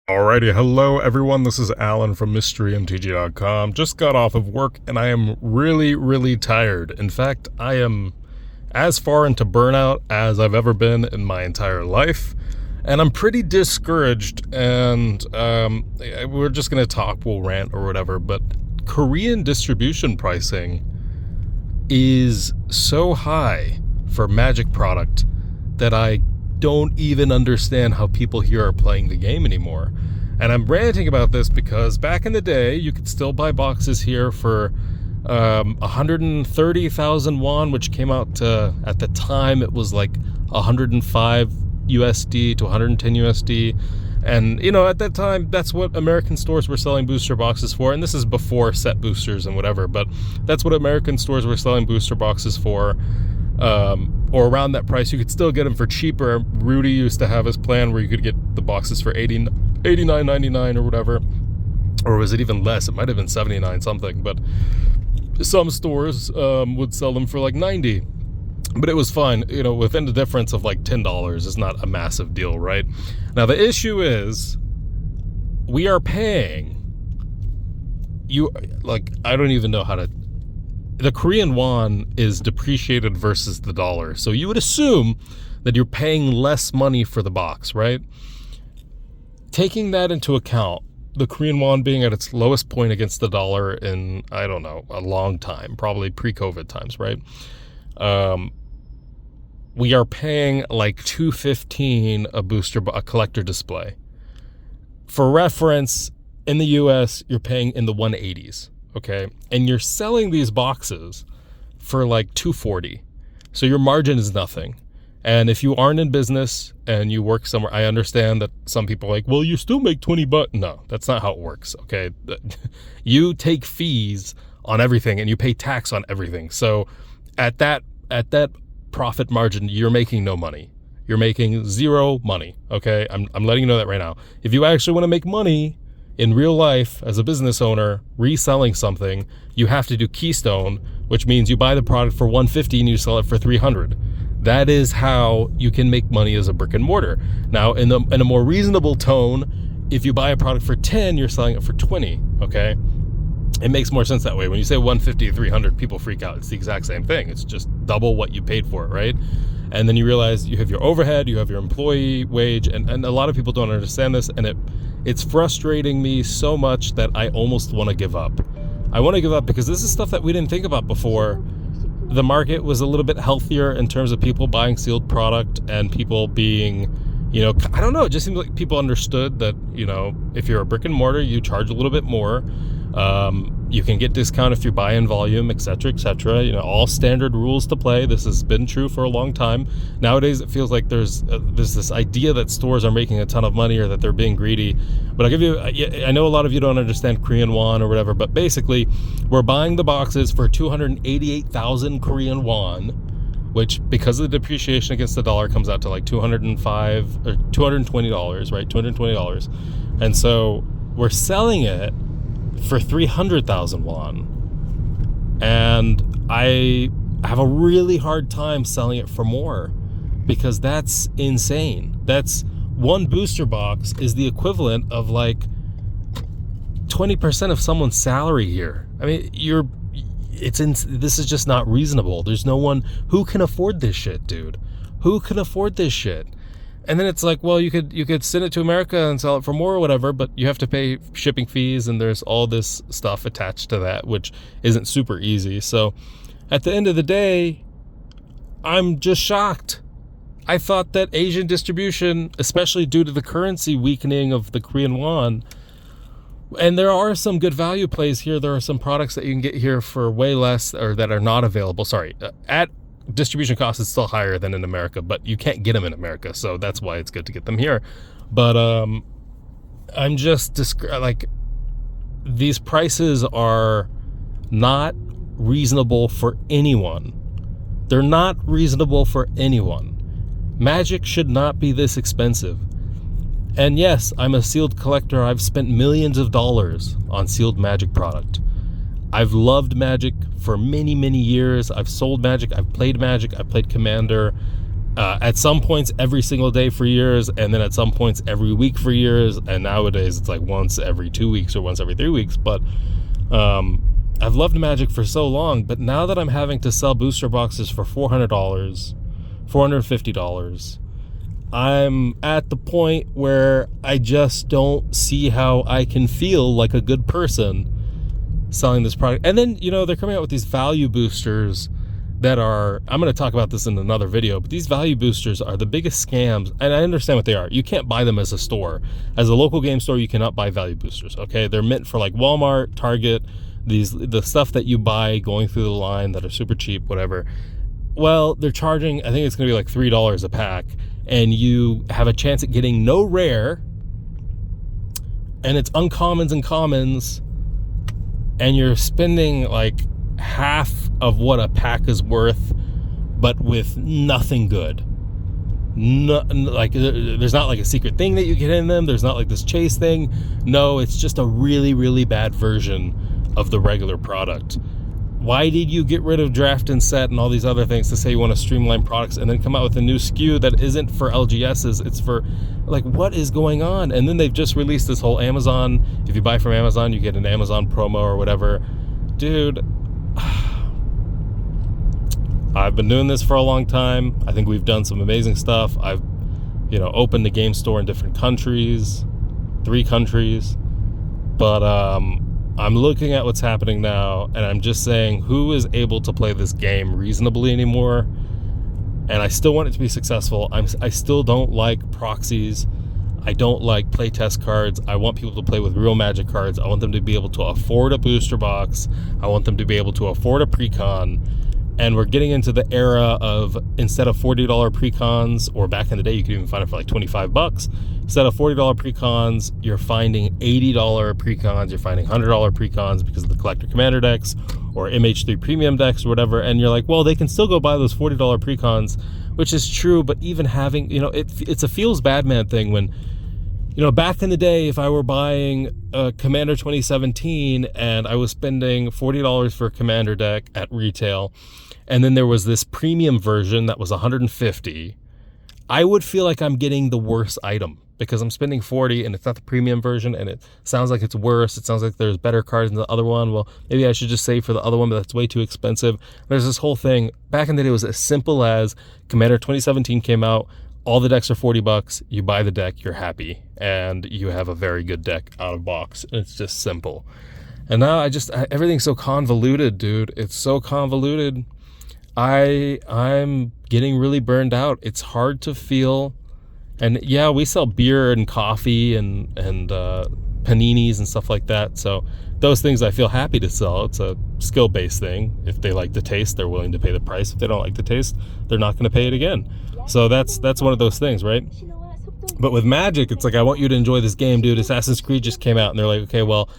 Alrighty, hello everyone, this is Alan from MysteryMTG.com. Just got off of work and I am really tired. In fact, I am as far into burnout as I've ever been in my entire life. And I'm pretty discouraged, and we're just going to talk, we'll rant or whatever, but Korean distribution pricing is so high for Magic product that I don't even understand how people here are playing the game anymore. And I'm ranting about this because back in the day, you could still buy boxes here for 130,000 won, which came out to, at the time, it was like 105 USD to 110 USD. And, you know, at that time, that's what American stores were selling booster boxes for. And this is before set boosters and whatever, but that's what American stores were selling booster boxes for. Or around that price. You could still get them for cheaper. Rudy used to have his plan where you could get the boxes for $89.99 or whatever. Or was it even less? It might have been $79 something, but some stores would sell them for like $90. But it was fine, you know, within the difference of like $10 is not a massive deal, right? Now the issue is we are paying I don't even know how to. The Korean won is depreciated versus the dollar. So you would assume that you're paying less money for the box, right? Taking that into account, the Korean won being at its lowest point against the dollar in, I don't know, a long time, probably pre-COVID times, right? We are paying like $215 a collector display. For reference, in the US, you're paying in the 180s. Okay, and you're selling these boxes for like $240, so your margin is nothing. And if you aren't in business and you work somewhere, I understand that some people are like, well, you still make $20. No, that's not how it works. Okay, you take fees on everything and you pay tax on everything. So at that profit margin, you're making no money. You're making zero money. Okay, I'm letting you know that right now. If you actually want to make money in real life, as a business owner, reselling something, you have to do keystone, which means you buy the product for $150 and you sell it for $300. That is how you can make money as a brick and mortar. Now, in a more reasonable tone, if you buy a product for $10, you're selling it for $20, okay? It makes more sense that way. When you say $150 to $300, people freak out. It's the exact same thing. It's just double what you paid for it, right? And then you realize you have your overhead, you have your employee wage, and a lot of people don't understand this, and it's frustrating me so much that I almost want to give up. I want to give up because this is stuff that we didn't think about before. The market was a little bit healthier in terms of people buying sealed product and people being, you know, I don't know, it just seems like people understood that, you know, if you're a brick and mortar, you charge a little bit more. You can get discount if you buy in volume, etc., etc. You know, all standard rules to play. This has been true for a long time. Nowadays, it feels like there's this idea that stores are making a ton of money or that they're being greedy. But I'll give you, I know a lot of you don't understand Korean won or whatever, but basically, we're buying the boxes for 288,000 Korean won, which, because of the depreciation against the dollar, comes out to like $205 or $220, right? $220. And so we're selling it for 300,000 won, and I have a really hard time selling it for more because that's insane. That's one booster box is the equivalent of like 20% of someone's salary here. I mean, this is just not reasonable. There's no one who can afford this shit, dude. Who can afford this shit? And then it's like, well, you could send it to America and sell it for more or whatever, but you have to pay shipping fees and there's all this stuff attached to that, which isn't super easy. So at the end of the day, I'm just shocked. I thought that Asian distribution, especially due to the currency weakening of the Korean won, and there are some good value plays here. There are some products that you can get here for way less or that are not available. At distribution cost is still higher than in America, but you can't get them in America, so that's why it's good to get them here. But I'm just like, these prices are not reasonable for anyone. They're not reasonable for anyone. Magic should not be this expensive. And yes, I'm a sealed collector. I've spent millions of dollars on sealed Magic product. I've loved Magic for many years. I've sold Magic. I've played Magic. I've played Commander. At some points every single day for years, and then at some points every week for years, and nowadays it's like once every 2 weeks or once every 3 weeks. But I've loved Magic for so long, but now that I'm having to sell booster boxes for $400, $450, I'm at the point where I just don't see how I can feel like a good person selling this product. And then, they're coming out with these value boosters that are, I'm going to talk about this in another video, but these value boosters are the biggest scams, and I understand what they are. You can't buy them as a store. As a local game store, you cannot buy value boosters, okay? They're meant for like Walmart, Target, the stuff that you buy going through the line that are super cheap, whatever. Well, they're charging, I think it's going to be like $3 a pack, and you have a chance at getting no rare, and it's uncommons and commons, and you're spending like half of what a pack is worth, but with nothing good. Like there's not like a secret thing that you get in them. There's not like this chase thing. No, it's just a really, really bad version of the regular product. Why did you get rid of draft and set and all these other things to say you want to streamline products and then come out with a new SKU that isn't for LGSs? It's for, like, what is going on? And then they've just released this whole Amazon, if you buy from Amazon, you get an Amazon promo or whatever. Dude, I've been doing this for a long time. I think we've done some amazing stuff. I've, opened a Gamestore in different countries, 3 countries. But I'm looking at what's happening now, and I'm just saying, who is able to play this game reasonably anymore? And I still want it to be successful. I still don't like proxies. I don't like playtest cards. I want people to play with real Magic cards. I want them to be able to afford a booster box. I want them to be able to afford a pre-con. And we're getting into the era of, instead of $40 pre-cons, or back in the day you could even find it for like $25, instead of $40 pre-cons, you're finding $80 pre-cons, you're finding $100 pre-cons because of the collector commander decks or MH3 premium decks or whatever. And you're like, well, they can still go buy those $40 pre-cons, which is true. But even having, it's a feels bad man thing when, back in the day, if I were buying a Commander 2017 and I was spending $40 for a Commander deck at retail, and then there was this premium version that was $150, I would feel like I'm getting the worst item because I'm spending $40 and it's not the premium version, and it sounds like it's worse. It sounds like there's better cards in the other one. Well, maybe I should just save for the other one, but that's way too expensive. There's this whole thing. Back in the day, it was as simple as Commander 2017 came out. All the decks are $40. You buy the deck, you're happy, and you have a very good deck out of box. It's just simple. And now everything's so convoluted, dude. It's so convoluted. I'm getting really burned out. It's hard to feel. And yeah, we sell beer and coffee and paninis and stuff like that. So those things I feel happy to sell. It's a skill-based thing. If they like the taste, they're willing to pay the price. If they don't like the taste, they're not going to pay it again. So that's one of those things, right? But with Magic, it's like, I want you to enjoy this game, dude. Assassin's Creed just came out, and they're like, okay, well,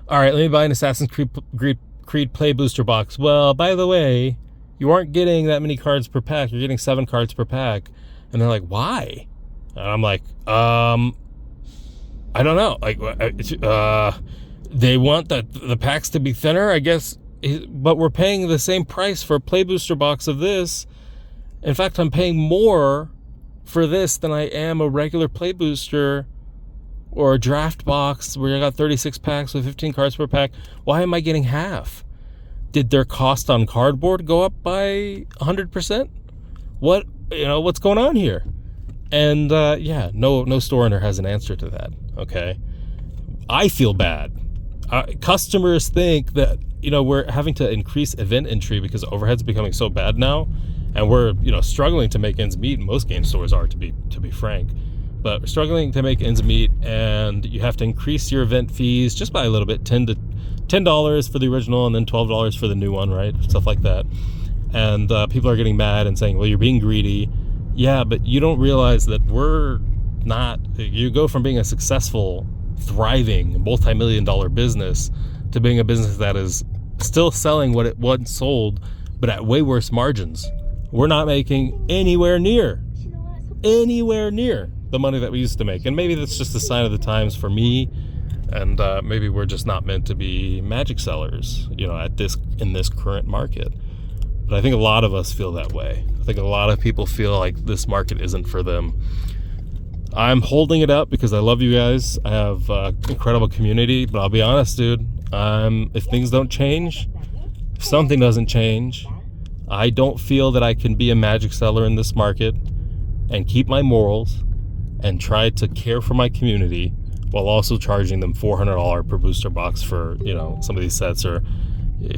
all right, let me buy an Assassin's Creed Play Booster Box. Well, by the way, you aren't getting that many cards per pack. You're getting 7 cards per pack. And they're like, why? And I'm like, I don't know. Like, they want the packs to be thinner, I guess, but we're paying the same price for a Play Booster Box of this. In fact, I'm paying more for this than I am a regular Play Booster or a draft box where I got 36 packs with 15 cards per pack. Why am I getting half? Did their cost on cardboard go up by 100%? What's going on here? And no store owner has an answer to that. Okay, I feel bad. Customers think that we're having to increase event entry because overhead's becoming so bad now, and we're struggling to make ends meet. Most game stores are, to be frank, but we're struggling to make ends meet, and you have to increase your event fees just by a little bit, $10 for the original, and then $12 for the new one, right? Stuff like that. And people are getting mad and saying, well, you're being greedy. Yeah, but you don't realize that we're not. You go from being a successful, thriving, multi-million-dollar business to being a business that is still selling what it once sold, but at way worse margins. We're not making anywhere near the money that we used to make. And maybe that's just a sign of the times for me, and maybe we're just not meant to be Magic sellers, in this current market. But I think a lot of us feel that way. think a lot of people feel like this market isn't for them. I'm holding it up because I love you guys. I have an incredible community, but I'll be honest, dude. If things don't change, if something doesn't change, I don't feel that I can be a magic seller in this market and keep my morals and try to care for my community while also charging them $400 per booster box for, some of these sets, or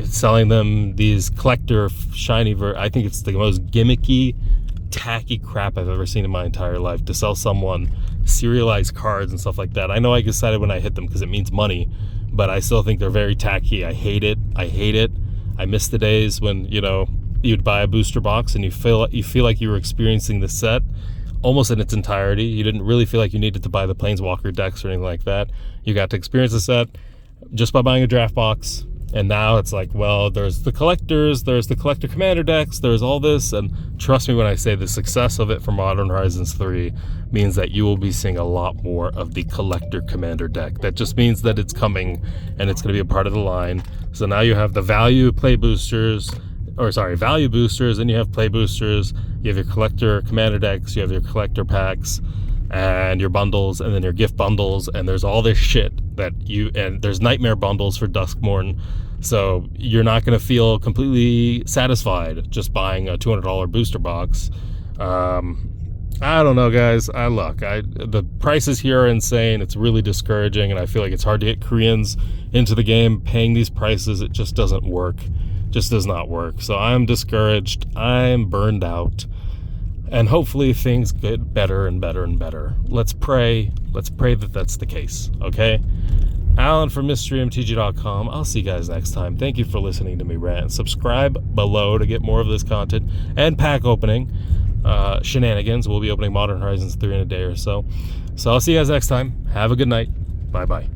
selling them these collector shiny I think it's the most gimmicky, tacky crap I've ever seen in my entire life, to sell someone serialized cards and stuff like that. I know I get excited when I hit them because it means money, but I still think they're very tacky. I hate it. I miss the days when, you'd buy a booster box and you feel like you were experiencing the set almost in its entirety. You didn't really feel like you needed to buy the Planeswalker decks or anything like that. You got to experience the set just by buying a draft box. And now it's like, well, there's the collectors, there's the collector commander decks, there's all this. And trust me when I say the success of it for Modern Horizons 3 means that you will be seeing a lot more of the collector commander deck. That just means that it's coming and it's going to be a part of the line. So now you have the value boosters, and you have play boosters. You have your collector commander decks, you have your collector packs, and your bundles, and then your gift bundles, and there's all this shit and there's nightmare bundles for Duskmourn. So you're not going to feel completely satisfied just buying a $200 booster box. I don't know, guys. The prices here are insane. It's really discouraging, and I feel like it's hard to get Koreans into the game paying these prices. It just doesn't work. Just does not work. So I'm discouraged. I'm burned out. And hopefully things get better and better and better. Let's pray. Let's pray that that's the case. Okay? Alan from MysteryMTG.com. I'll see you guys next time. Thank you for listening to me rant. Subscribe below to get more of this content and pack opening shenanigans. We'll be opening Modern Horizons 3 in a day or so. So I'll see you guys next time. Have a good night. Bye-bye.